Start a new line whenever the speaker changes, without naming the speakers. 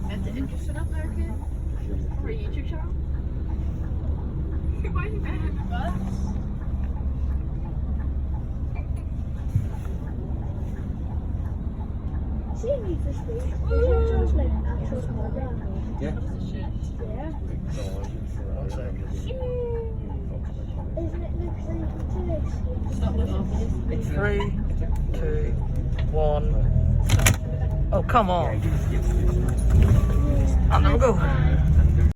Bent je interested in werken? Voor een YouTube channel? Why are you mad at the bus?
See me for speed. Translink actual small down.
Yeah.
Yeah. Isn't it next thing to
Stop the office.
3, 2, 1. Oh, come on. I'll never go.